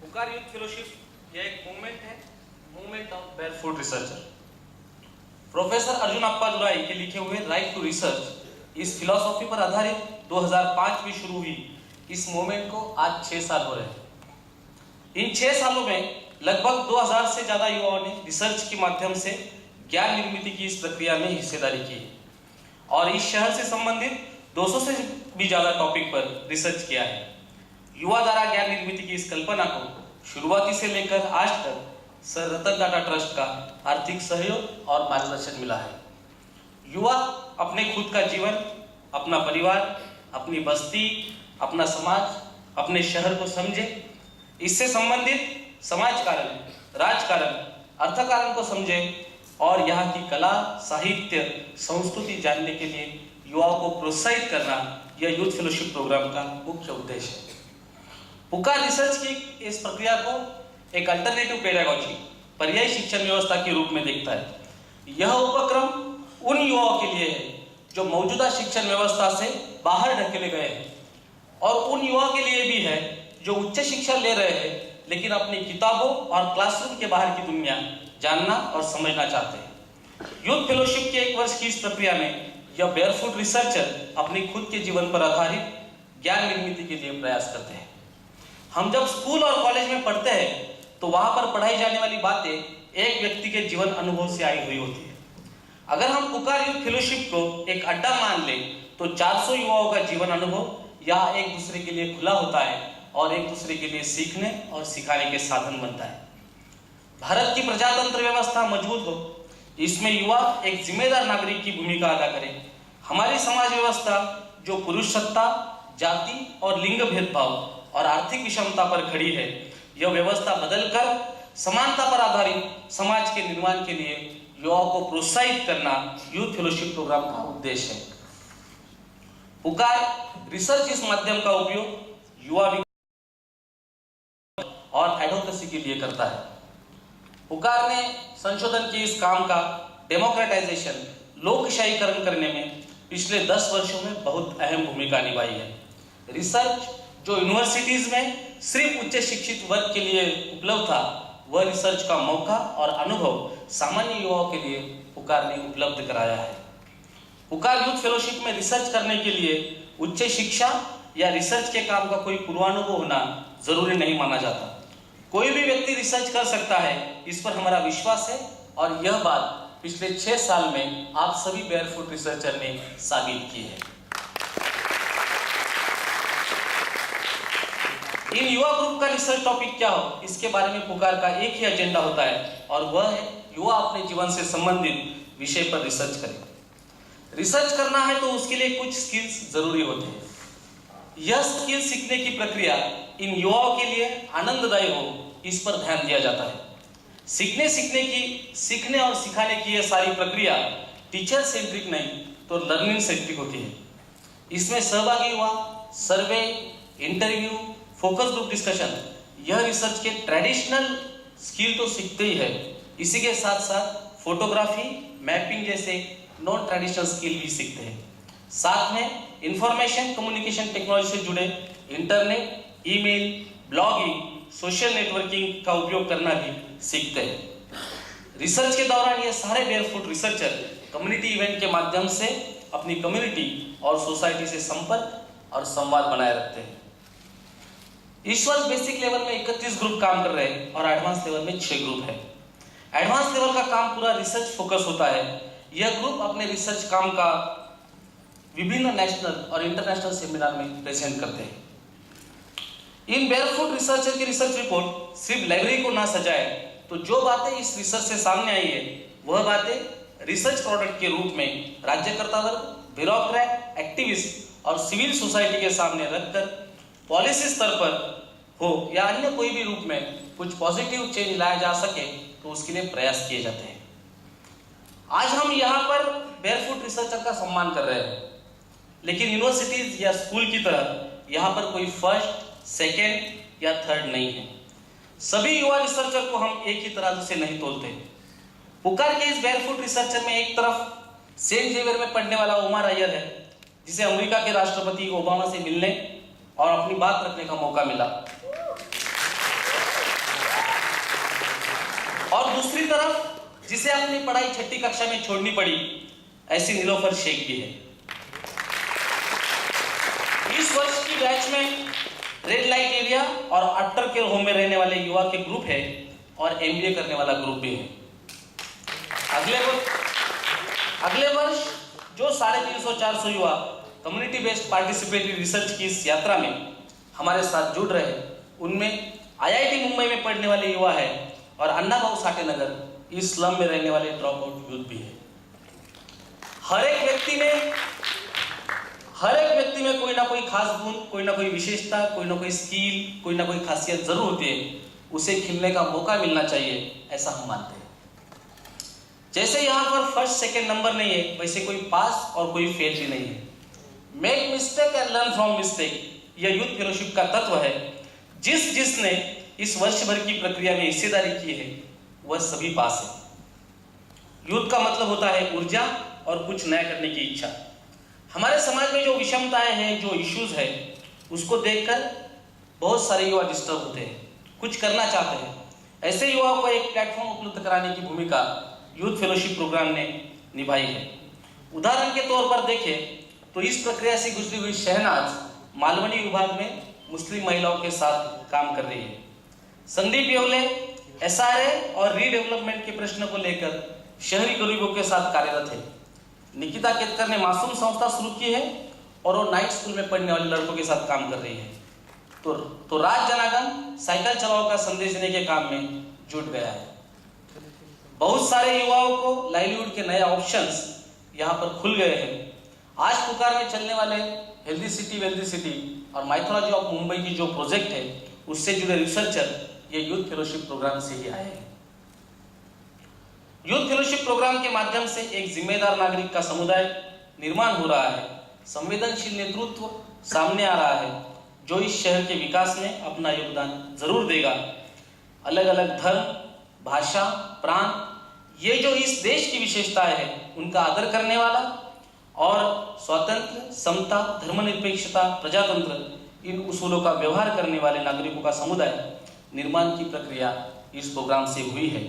पुकार youth fellowship यह एक मूवमेंट है, movement of barefoot researcher. Professor Arjun Appadurai लिखे हुए राइट टू रिसर्च इस फिलॉसफी पर आधारित 2005 में शुरू हुई इस मूवमेंट को आज 6 साल हो रहे हैं। इन 6 सालों में लगभग 2000 से ज्यादा युवाओं ने रिसर्च के माध्यम से ज्ञान निर्मित की इस प्रक्रिया में हिस्सेदारी की है और इस शहर से संबंधित 200 से भी ज्यादा टॉपिक पर रिसर्च किया है। युवा द्वारा ज्ञान निर्मित की इस कल्पना को शुरुआती से लेकर आज तक सर रतन टाटा ट्रस्ट का आर्थिक सहयोग और मार्गदर्शन मिला है। युवा अपने खुद का जीवन, अपना परिवार, अपनी बस्ती, अपना समाज, अपने शहर को समझे, इससे संबंधित समाज कारण, राजकारण, अर्थकारण को समझे और यहाँ की कला, साहित्य, संस्कृति जानने के लिए युवाओं को प्रोत्साहित करना यह यूथ फेलोशिप प्रोग्राम का मुख्य उद्देश्य है। पुकार रिसर्च की इस प्रक्रिया को एक अल्टरनेटिव पेडागॉजी, पर्यायी शिक्षण व्यवस्था के रूप में देखता है। यह उपक्रम उन युवाओं के लिए है जो मौजूदा शिक्षण व्यवस्था से बाहर ढकेले गए हैं और उन युवाओं के लिए भी है जो उच्च शिक्षा ले रहे हैं लेकिन अपनी किताबों और क्लासरूम के बाहर की दुनिया जानना और समझना चाहते हैं। यूथ फेलोशिप के 1 वर्ष की इस प्रक्रिया में यह बेयरफुट रिसर्चर अपनी खुद के जीवन पर आधारित ज्ञान निर्मित के लिए प्रयास करते हैं। हम जब स्कूल और कॉलेज में पढ़ते हैं तो वहां पर पढ़ाई जाने वाली बातें एक व्यक्ति के जीवन अनुभव से आई हुई होती है। अगर हम पुकार यूथ फेलोशिप को एक अड्डा मान लें तो 400 युवाओं का जीवन अनुभव यहाँ एक दूसरे के लिए खुला होता है और एक दूसरे के लिए सीखने और सिखाने के साधन बनता है। भारत की प्रजातंत्र व्यवस्था मजबूत हो, इसमें युवा एक जिम्मेदार नागरिक की भूमिका अदा करें। हमारी समाज व्यवस्था जो पुरुष सत्ता, जाति और लिंग भेदभाव और आर्थिक विषमता पर खड़ी है, यह व्यवस्था बदलकर समानता पर आधारित समाज के निर्माण के लिए युवाओं को प्रोत्साहित करना यूथ फेलोशिप प्रोग्राम का उद्देश्य है। पुकार रिसर्च इस माध्यम का उपयोग युवा और एडवोकेसी के लिए करता है। पुकार ने संशोधन के इस काम का डेमोक्रेटाइजेशन, लोकशाहीकरण करने में पिछले 10 वर्षों में बहुत अहम भूमिका निभाई है। रिसर्च जो यूनिवर्सिटीज में सिर्फ उच्च शिक्षित वर्ग के लिए उपलब्ध था, वह रिसर्च का मौका और अनुभव सामान्य युवाओं के लिए पुकार ने उपलब्ध कराया है। पुकार यूथ फेलोशिप में रिसर्च करने के लिए उच्च शिक्षा या रिसर्च के काम का कोई पूर्वानुभव होना जरूरी नहीं माना जाता। कोई भी व्यक्ति रिसर्च कर सकता है, इस पर हमारा विश्वास है और यह बात पिछले 6 साल में आप सभी बेयरफुट रिसर्चर ने साबित की है। इन युवा ग्रुप का रिसर्च टॉपिक क्या हो, इसके बारे में पुकार का एक ही एजेंडा होता है और वह है युवा अपने जीवन से संबंधित विषय पर रिसर्च करें। रिसर्च करना है तो उसके लिए कुछ स्किल्स जरूरी होते हैं। यह स्किल सीखने की प्रक्रिया इन युवाओं के लिए आनंददायी हो, इस पर ध्यान दिया जाता है। सीखने और सिखाने की यह सारी प्रक्रिया टीचर सेंट्रिक नहीं तो लर्निंग सेंट्रिक होती है। इसमें सहभागी युवा, सर्वे, इंटरव्यू, फोकस ग्रुप डिस्कशन, यह रिसर्च के ट्रेडिशनल स्किल तो सीखते ही है, इसी के साथ साथ फोटोग्राफी, मैपिंग जैसे नॉन ट्रेडिशनल स्किल भी सीखते हैं। साथ में इंफॉर्मेशन कम्युनिकेशन टेक्नोलॉजी से जुड़े internet, email, blogging, social networking का उपयोग करना भी सीखते हैं। रिसर्च के दौरान ये सारे बेयरफुट रिसर्चर कम्युनिटी इवेंट के माध्यम से अपनी कम्युनिटी और सोसाइटी से संपर्क और संवाद बनाए रखते हैं। इस वर्ष बेसिक लेवल में 31 ग्रुप काम कर रहे हैं और एडवांस लेवल में 6 ग्रुप है। एडवांस लेवल का काम पूरा रिसर्च फोकस होता है। यह ग्रुप अपने रिसर्च काम का विभिन्न नेशनल और इंटरनेशनल सेमिनार में प्रेजेंट करते हैं। इन बेयरफुट रिसर्चर की रिसर्च रिपोर्ट सिर्फ लाइब्रेरी को ना सजाए तो जो बातें इस रिसर्च से सामने आई है, वह बातें रिसर्च प्रोडक्ट के रूप में राज्यकर्ता वर्ग, ब्यूरोक्रेट, एक्टिविस्ट और सिविल सोसाइटी के सामने रखकर पॉलिसी स्तर पर हो या अन्य कोई भी रूप में कुछ पॉजिटिव चेंज लाया जा सके तो उसके लिए प्रयास किए जाते हैं। आज हम यहाँ पर बेयरफुट रिसर्चर का सम्मान कर रहे हैं, लेकिन यूनिवर्सिटीज या स्कूल की तरह यहाँ पर कोई फर्स्ट, सेकेंड या थर्ड नहीं है। सभी युवा रिसर्चर को हम एक ही तरह से नहीं तोलते। पुकार के इस बेयरफुट रिसर्चर में एक तरफ सेंट जेवियर में पढ़ने वाला उमर अय्यर है, जिसे अमेरिका के राष्ट्रपति ओबामा से मिलने और अपनी बात रखने का मौका मिला। और दूसरी तरफ जिसे अपनी पढ़ाई छठी कक्षा में छोड़नी पड़ी, ऐसी नीलोफर शेख भी है। इस वर्ष की बैच में रेड लाइट एरिया और आफ्टर केयर होम में रहने वाले युवा के ग्रुप है और एमबीए करने वाला ग्रुप भी है। अगले वर्ष जो 350-400 युवा कम्युनिटी बेस्ड पार्टिसिपेटरी रिसर्च की इस यात्रा में हमारे साथ जुड़ रहे, उनमें आईआईटी मुंबई में पढ़ने वाले युवा है और अन्ना भाऊ साठे नगर इस स्लम में रहने वाले ड्रॉप आउट यूथ भी है। हर एक व्यक्ति में कोई ना कोई खास गुण, कोई ना कोई विशेषता, कोई ना कोई स्किल, कोई ना कोई खासियत जरूर होती है। उसे खिलने का मौका मिलना चाहिए, ऐसा हम मानते हैं। जैसे यहाँ पर फर्स्ट सेकंड नंबर नहीं है, वैसे कोई पास और कोई फेल भी नहीं है। Make mistake and learn from mistake, यह यूथ फेलोशिप का तत्व है। जिसने इस वर्ष भर की प्रक्रिया में हिस्सेदारी की है, वह सभी पास है। यूथ का मतलब होता है ऊर्जा और कुछ नया करने की इच्छा। हमारे समाज में जो विषमताएं हैं, जो इश्यूज है, उसको देखकर बहुत सारे युवा डिस्टर्ब होते हैं, कुछ करना चाहते हैं। ऐसे युवाओं को एक प्लेटफॉर्म उपलब्ध कराने की भूमिका यूथ फेलोशिप प्रोग्राम ने निभाई है। उदाहरण के तौर पर देखें तो इस प्रक्रिया से गुजरी हुई शहनाज मालवनी विभाग में मुस्लिम महिलाओं के साथ काम कर रही है। संदीप येवले एसआरए और रीडेवलपमेंट के प्रश्न को लेकर शहरी गरीबों के साथ कार्यरत है। निकिता केतकर ने मासूम संस्था शुरू की है और वो नाइट स्कूल में पढ़ने वाले लड़कों के साथ काम कर रही है। तो राज जनागन साइकिल चलाओ का संदेश देने के काम में जुट गया है। बहुत सारे युवाओं को लाइवलीहुड के नए ऑप्शंस यहाँ पर खुल गए हैं। आज पुकार में चलने वाले हेल्दी सिटी वेल्दी सिटी और माइथोलॉजी ऑफ मुंबई की जो प्रोजेक्ट है, उससे जुड़े रिसर्चर ये यूथ फेलोशिप प्रोग्राम से ही आए हैं। यूथ फेलोशिप प्रोग्राम के माध्यम से एक जिम्मेदार नागरिक का समुदाय निर्माण हो रहा है। संवेदनशील नेतृत्व सामने आ रहा है जो इस शहर के विकास में अपना योगदान जरूर देगा। अलग अलग धर्म, भाषा, प्रांत, ये जो इस देश की विशेषताएं हैं, उनका आदर करने वाला और स्वतंत्र, समता, धर्मनिरपेक्षता, प्रजातंत्र, इन उसूलों का व्यवहार करने वाले नागरिकों का समुदाय निर्माण की प्रक्रिया इस प्रोग्राम से हुई है।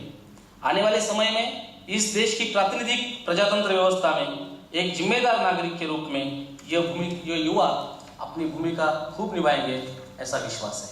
आने वाले समय में इस देश की प्रातिनिधिक प्रजातंत्र व्यवस्था में एक जिम्मेदार नागरिक के रूप में ये युवा अपनी भूमिका खूब निभाएंगे, ऐसा विश्वास है।